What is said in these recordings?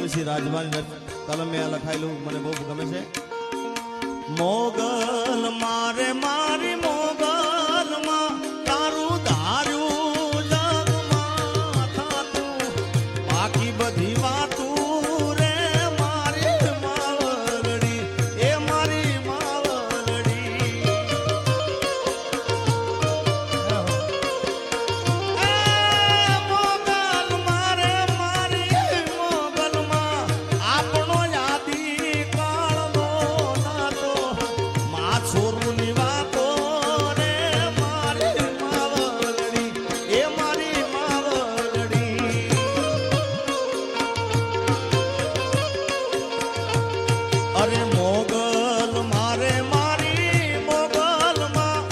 કવિશ્રી રાજભાઈ કલમે આ લખાયેલું મને બહુ ગમે છે. મોગલ મારે મારી મોગલ માં તારું ધાર્યું જગમાં થાતું બાકી બધી વાતું રે મારી માવલડી એ મારી માવલડી. મોગલ મારે મારી મોગલ માં આપણો યાદી કાળનો નાતો માં છોરુની વાતો રે મારી માવલડી એ મારી માવલડી. અરે મોગલ મારે મારી મોગલ માં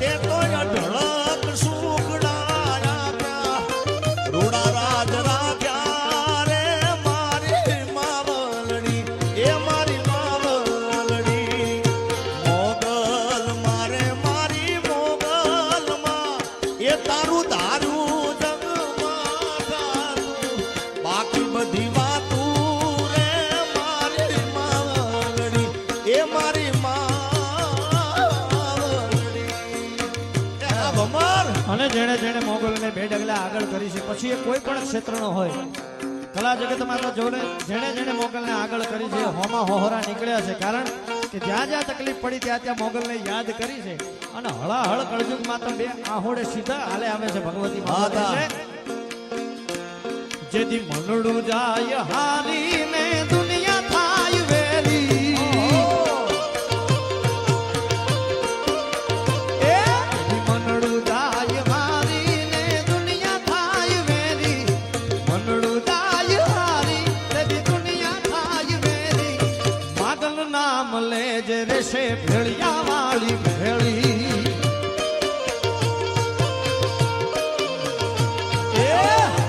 તે તો અઢળક સુખડાયા પ્યા રૂડા રાજ રાખ્યા રે મારી માવલડી એ મારી માવલડી. મોગલ મારે મારી મોગલ માં એ તારું ધારું જગમાં થાતું બાકી બધી વાતું રે મારી માવલડી એ મારી માવલડી. આ ભમર અને જેણે જેણે મોગલને બે ડગલા આગળ કરી છે પછી એ કોઈ પણ ક્ષેત્રનો હોય કલા જગતમાં તો જોડે જેણે જેણે મોગલને આગળ કરી છે હોમા હોહરા નીકળ્યા છે. કારણ કે જ્યાં જ્યાં તકલીફ પડી ત્યાં ત્યાં મોગલને યાદ કરી છે અને હળાહળ કળજુગમાં તો બે આહોડે સીધા હાલે આવે છે ભગવતી માતા છે. જેથી મનડું જાય હારીને દુનિયા થાય વેલી એ મનડું જાય હારીને દુનિયા થાય વેલી મનડું જાય હારી તેથી દુનિયા થાય વેલી માગલ નામ લેજે રેશે ભેળિયા વાળી ભેળી એ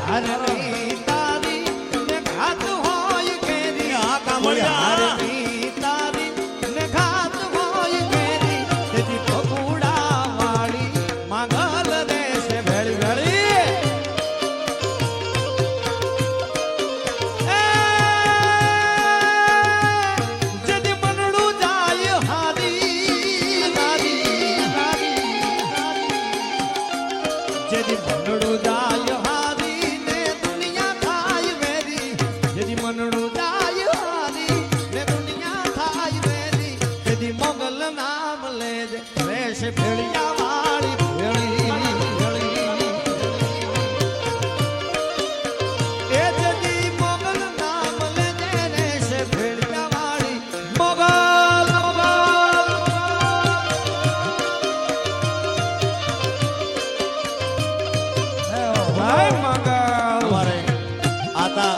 હરની તારી ને ઘાત હોય કેરી આ કામળિયા હરની તારી ને ઘાત હોય કેરી તેથી પકુડા વાળી માંગલ દેશે ભેળી ભેળી. એ જેથી મનડું જાય હારી હારી હારી જેથી મનડું જાય હારી ને દુનિયા થાય વેરી જેથી મનડું જાય હારી ને દુનિયા થાય વેરી તેથી મોગલ નામ લેજે રહેશે ભેળિયા વાળી ભેળી એ જેથી મોગલ નામ લેજે રહેશે ભેળિયા વાળી મોગલ ભાઈ મંગલ અમારે આતા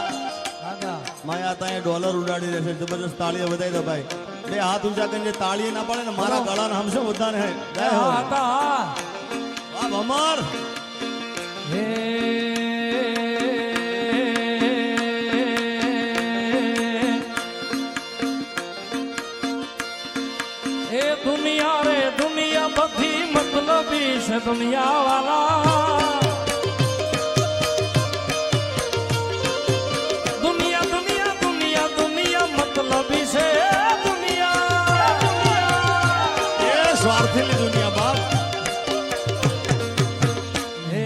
દાદા માય આતા એ ડોલર ઉડાડી રહેશે જબરદસ્ત તાળીઓ બધાઈ દો ભાઈ. બે હાથ ઊંચા કરીને તાળી ના પડે ને મારા ગળાને હમશે બધાને હે જય હો. વાહ ભમર હે એ દુનિયા રે દુનિયા બધી મતલબી છે દુનિયા વાલા દુનિયા દુનિયા દુનિયા દુનિયા મતલબી છે દુનિયા એ સ્વાર્થીની દુનિયા બાપ. હે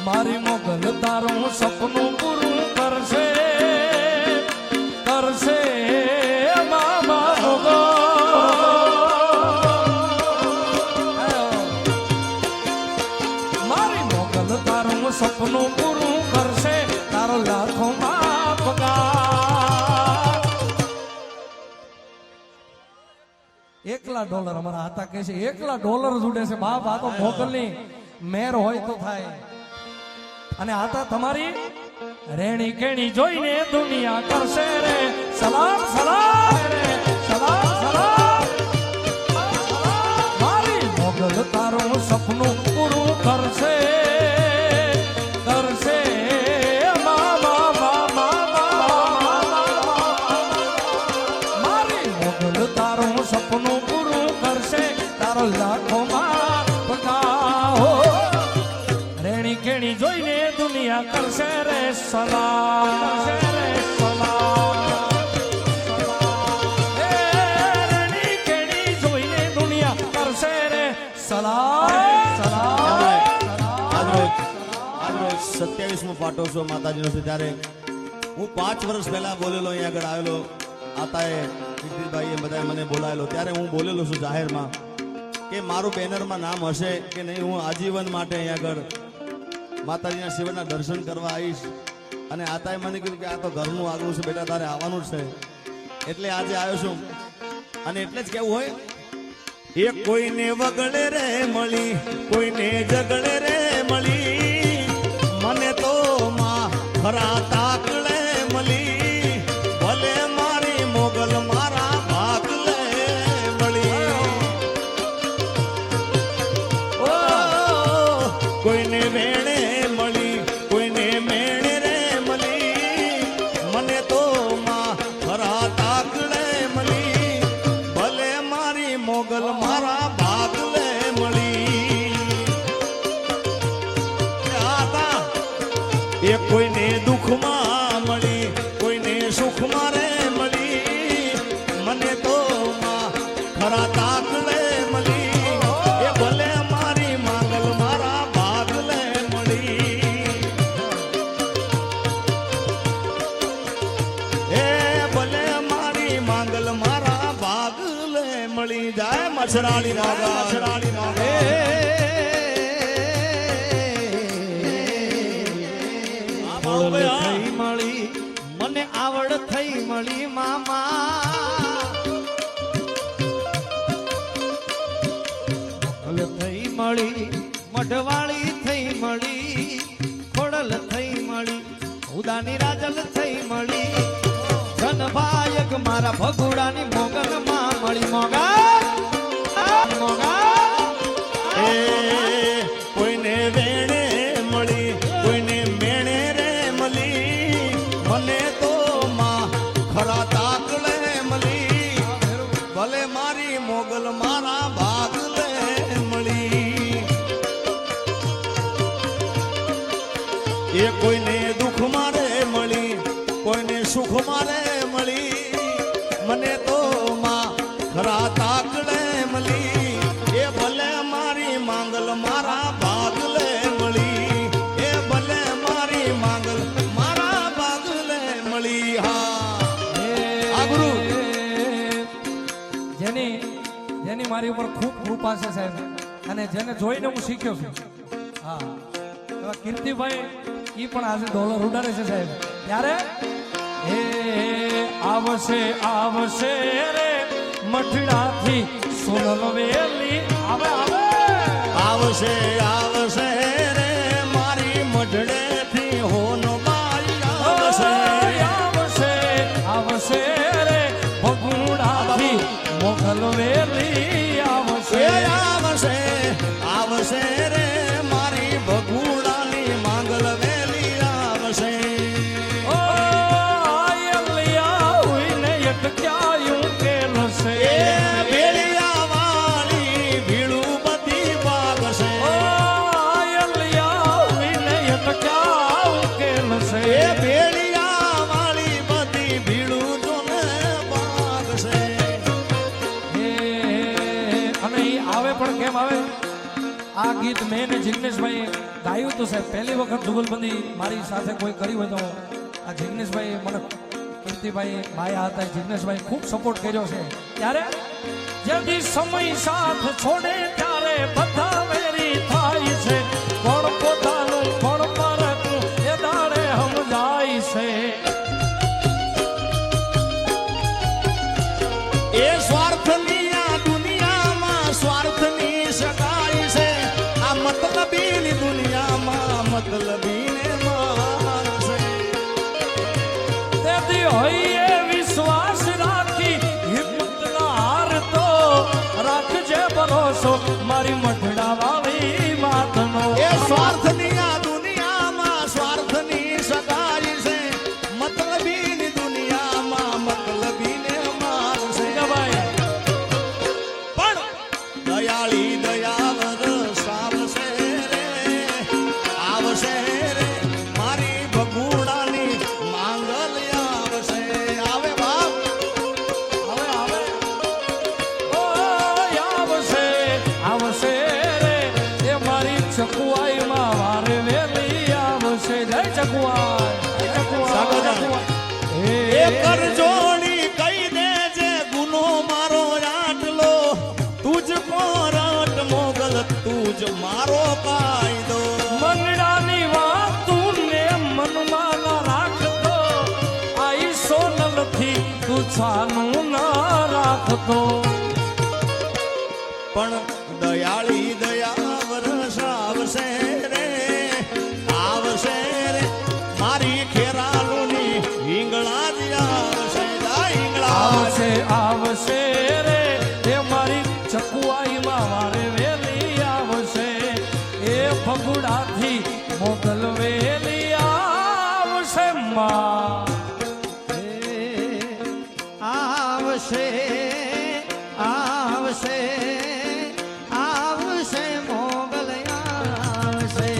મારી મોગલ તારું સપનું પૂરું કરશે કરશે મામા મોગલ. મારી મોગલ તારું સપનું પૂરું કરશે તારો લાખોમાં પગાર. એકલા ડોલર અમારા હતા કે છે એકલા ડોલર જ ઉડે છે બાપ. આ તો મોગલની મેર હોય તો થાય. અને આતા તમારી રેણી કેણી જોઈને દુનિયા કરશે રે સલામ સલામ રે સલામ સલામ. મારી મોગલ તારું સપનું પૂરું કરશે કરશે મામા મામા મારી મોગલ તારું સપનું પૂરું કરશે તારો લાખોમાં પગાર. રેણી કેણી જોઈને દુનિયા કરશે રે સલામ, કરશે રે સલામ. એ રેણી કેણી જોઈને દુનિયા કરશે રે સલામ, સલામ. આજરોજ 27મો પાટોત્સવ માતાજીનો છે. ત્યારે હું 5 વર્ષ પહેલા બોલેલો, અહીંયા આગળ આવેલો. આતાએ કીર્તિભાઈએ બધાએ મને બોલાયેલો. ત્યારે હું બોલેલો છું જાહેરમાં કે મારું બેનરમાં નામ હશે કે નહીં, હું આજીવન માટે અહીંયા આગળ માતાજીના શિવના દર્શન કરવા આવીશ. અને આતાએ મને કીધું કે આ તો ઘરનું આગળ છે બેટા, તારે આવવાનું જ છે. એટલે આજે આવ્યો છું. અને એટલે જ કેવું હોય, એ કોઈને વગડે રે મળી, કોઈને ઝગડે રે મળી, મને તો માં ખરા તાકડે મળી, ભલે મારી મોગલ મારા ભાગલે મળી. ઓ કોઈને વેણે મળી, કોઈને મેણે રે મળી, મને તો માં ખરા તાકડે મળી, ભલે મારી મોગલ મારા ભાગલે મળી. એ કોઈને દુઃખમાં મળી, કોઈને સુખમાં રે મળી, મને તો માં ખરા તાકલે મળી, એ ભલે મારી માંગલ મારા ભાગલે મળી. એ ભલે મારી માંગલ મારા ભાગલે મળી. જાય મછરાળી રાગા, મછરાળી રાગા. થઈ મળી મને આવડ થઈ મળી મામા, ભલે થઈ મળી મઢવાળી થઈ મળી, ખોડલ થઈ મળી ઉદાની રાજલ થઈ મળી, ધનભાયક મારા ભગુડાની મોગલ માં મળી. મોગા મોગા એ કોઈને વેણે મળી, કોઈને મેણે રે મળી, મને તો માં ખરા તાકલે મળી, ભલે મારી મોગલ મારા ભાગલે મળી. એ કોઈને દુઃખમાં રે મળી, કોઈને સુખમાં રે મળી, મને તો માં ખરા તાકડે મળી, એ ભલે મારી માંગલ મારા ભાગલે મળી, એ ભલે મારી માંગલ મારા ભાગલે મળી. હા ગુરુ, જેની મારી ઉપર ખૂબ કૃપા છે સાહેબ, અને જેને જોઈને હું શીખ્યો છું. હા, એવા કીર્તિભાઈ ઈ પણ આજે ડોલર ઉડાડે છે સાહેબ. ત્યારે એ આવશે આવશે રે મઠડાથી સોનલ વેલી, આવે આવે આવશે આવશે રે મારી મઢડેથી હોનો બાઈ આવશે, આવશે આવશે રે ભગુડાથી મોગલ વેલી આવશે, આવશે આવશે રે મારી ભગુડાની માંગલ વેલી આવશે. ઓ આયલિયા હોઈને અટક્યાયું કેલશે, એ ભેળિયા વાળી ભીડું બધી ભાગશે, ઓ આયલિયા હોઈને અટક્યાયું કેલશે, એ ભેળિયા વાળી બધી ભીડું જોને ભાગશે. અને ઈ આવે પણ કેમ આવે? આ ગીત મેં ને જિગ્નેશભાઈ ગાયું તો સાહેબ પહેલી વખત જુગલબંધી મારી સાથે કોઈ કરી હોય તો આ જિગ્નેશભાઈ મને કીર્તિભાઈ માયા હતા, જિગ્નેશભાઈ ખૂબ સપોર્ટ કર્યો છે. ત્યારે જેથી સમય સાથ છોડે ત્યારે બધા વેરી થાય છે, કોણ પોતાનું કોણ પરકું એ દાડે સમજાય છે. એ સ્વાર્થની આ દુનિયામાં સ્વાર્થની સગાઈ છે, આ મતલબીની દુનિયામાં મતલબીને મારશે. તેથી હોય એ વિશ્વાસ રાખી હિંમત ના હારતો, રાખજે ભરોસો મારી મઠડા વાળી માતનો. એ સ્વાર્થની આ દુનિયામાં સ્વાર્થની સગાઈ છે, મતલબીની દુનિયામાં મતલબીને મારશે. ભાઈ પણ દયાળી દયાવર સાવશે રે આવશે જય ચકુઆ સાગરદાન. એ કરજોડી કહી દેજે ગુનો મારો આટલો તુજ કોરટ મોગલ તુજ મારો કાયદો મંગળાની વાત તું ને મનમાં ના રાખતો આઈ સોનલથી તું છાનું ના રાખતો પણ દયાળી દયા વરસાવશે રે આવશે રે મારી ખેરાલુની હિંગળા જ આવશે જા હિંગળા આવશે આવશે રે એ મારી ચકુઆઈમાં વારે વેલી આવશે એ ફગુડાથી મોગલ વેલી આવશે માં આવશે આવશે આવશે મોગલ આવશે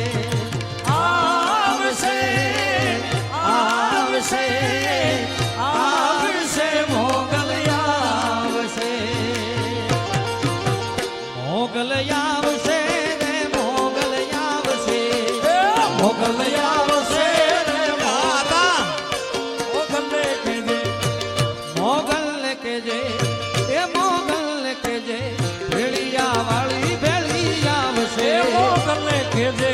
આવશે આવશે આવશે મોગલ આવશે મોગલ આવશે રે મોગલ આવશે એ મોગલ આવશે રે માતા મોગલને કહેજે મોગલ કેજે એ મોગલ કેજે ભેળિયા વાળી ભેળી આવશે એ મોગલને કહેજે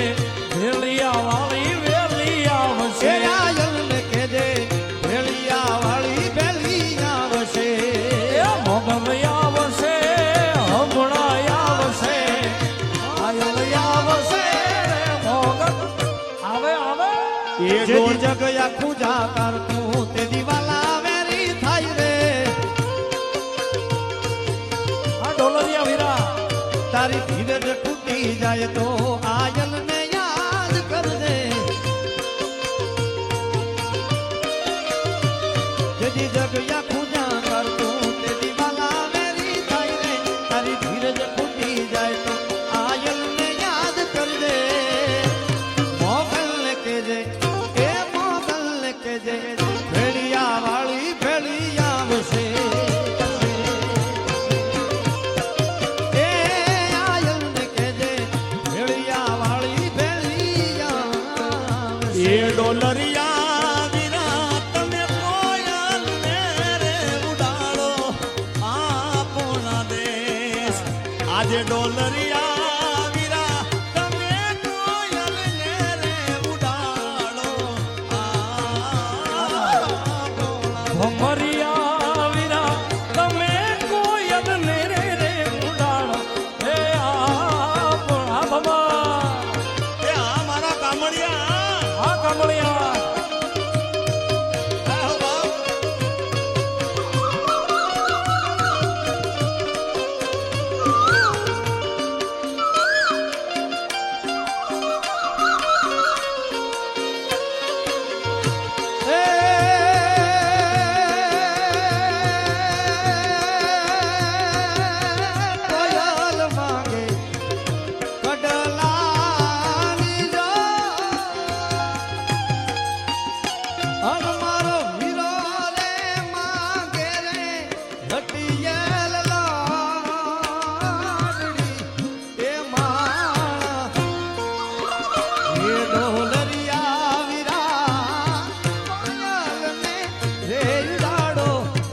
વેલિયા વાળી વેલી આવશે એ રાયલ ને કેજે ભેળિયા વાળી ભેળી આવશે એ મોગલ આવશે હમણાં આવશે આયલ આવશે રે મોગલ આવે આવે એ જેથી જગ આખું જા કરતું તે દિવાલા વેરી થાય રે આ ડોલરિયા વીરા તારી ધીરજ તૂટી જાય તો આયલ ને યાદ કરજે જેથી જગ આખું જા કરતું તે દિવાલા વેરી થાય રે તારી ધીરજ તૂટી જાય તો આયલ ને યાદ કરજે મોગલ ને કેજે એ મોગલ ને કેજે ભેળિયા વાળી ભેળી આવશે એ આયલ ને કેજે ભેળિયા વાળી ભેળી આવશે એ ડોલરિયા વીરા તમે કોયલ ને રે ઉડાડો આપણા દેશ આજે ડોલરિયા વીરા તમે કોયલ ને રે ઉડાડો આપણા ભમરિયા વીરા તમે કોયલ ને રે ઉડાડો હે આપણા ભમા એ આ મારા કામળિયા આ કમળિયા આહો બાપ. કોયલ માંગે કડલાની જો અન મારો વીરો રે માંગે રે ઘટિયેલ લાડડી એ માણા એ ડોલરિયા વીરા કોયલ ને રે ઉડાડો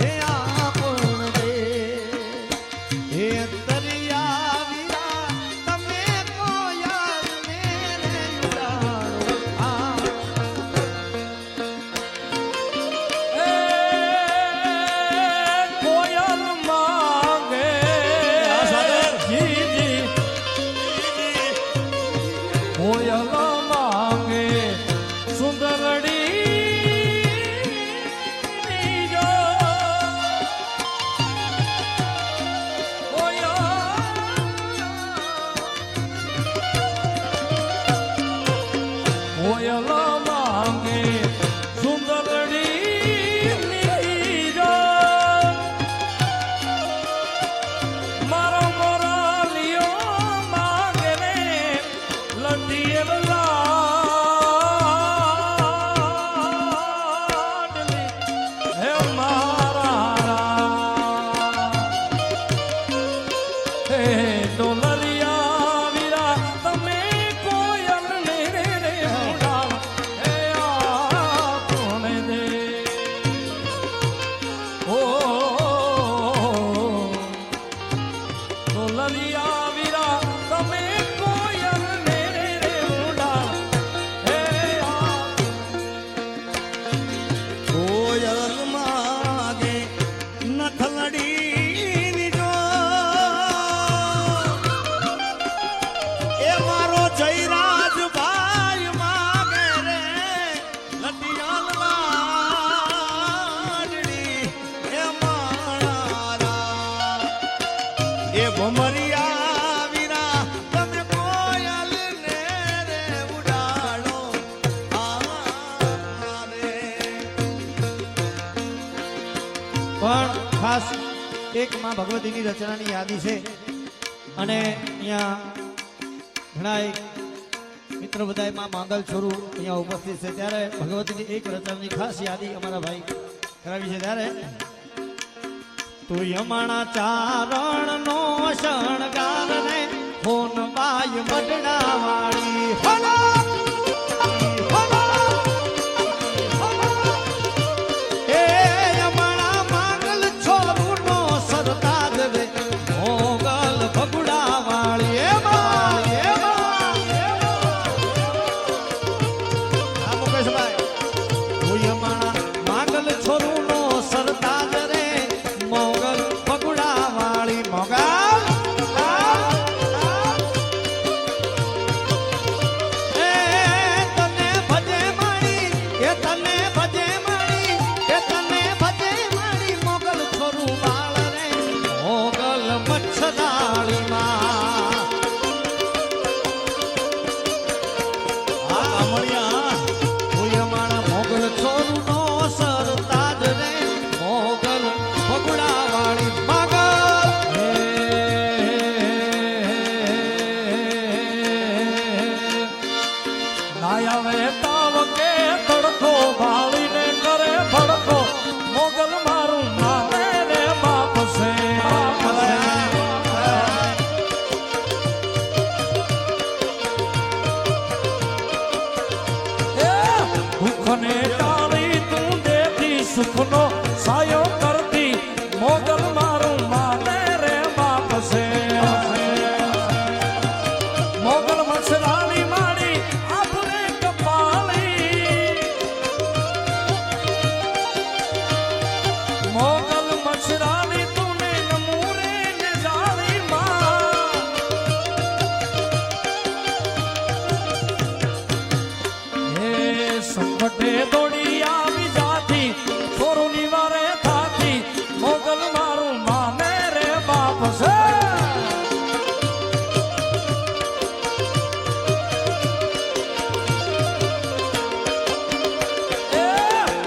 એ આપણ દે હે દરિયા વીરા તમે કોયલ ને રે ઉડાડો આ પણ ખાસ એક માં ભગવતીની રચનાની યાદી છે અને અહીંયા ઘણા મિત્ર બધા માં માંગલ છોરું અહીંયા ઉપસ્થિત છે ત્યારે ભગવતીની એક રચનાની ખાસ યાદી અમારા ભાઈ કરાવી છે ત્યારે તું યમણા ચારણ નો શણગાર ને હોન બાય મડણા વાળી સુખનો સાયો કરતી મોગલ મારું માને રે બાપ છે મોગલ મસરાની માડી આપણે કપાળી મોગલ મસરાની તુને નમૂરે ને જાળી માં હે સંકટે દોડી આવી જાતી મોગલ મારું માને રે બાપ છે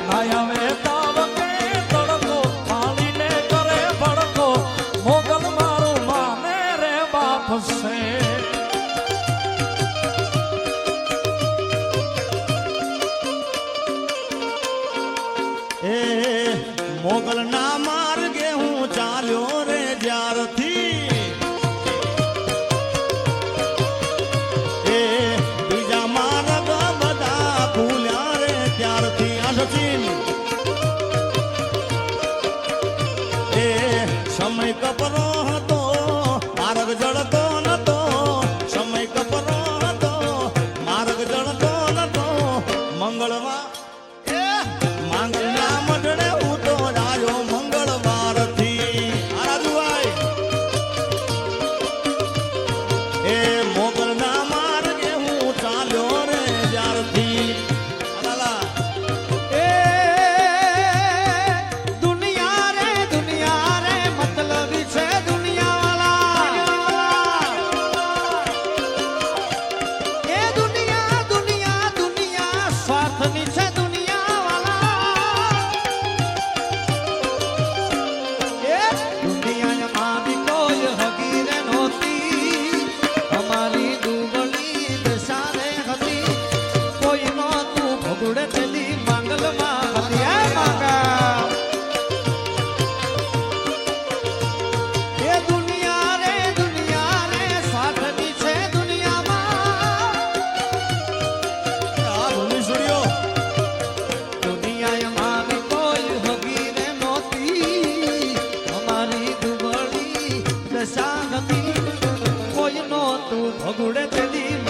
નાયા તાવકે તડકો પાણીને કરે ભડકો મોગલ મારું માને રે બાપ છે મોગલ ના માર્ગે હું ચાલ્યો રે જ્યારથી એ બીજા માર્ગ બધા ભૂલ્યા રે ત્યારથી આ સચિન એ સમય કપરો હતો માર્ગ જળતો નતો સમય કપરો હતો માર્ગ જળતો નતો મંગળવાર માંગના મઢડે હું તો આવ્યો મંગળવારથી રાજુભાઈ એ મોગલના માર્ગે હું ચાલ્યો રે જ્યારથી એ દુનિયા રે મતલબ છે દુનિયા એ દુનિયા સ્વાર્થની છે ભગુડે તેલી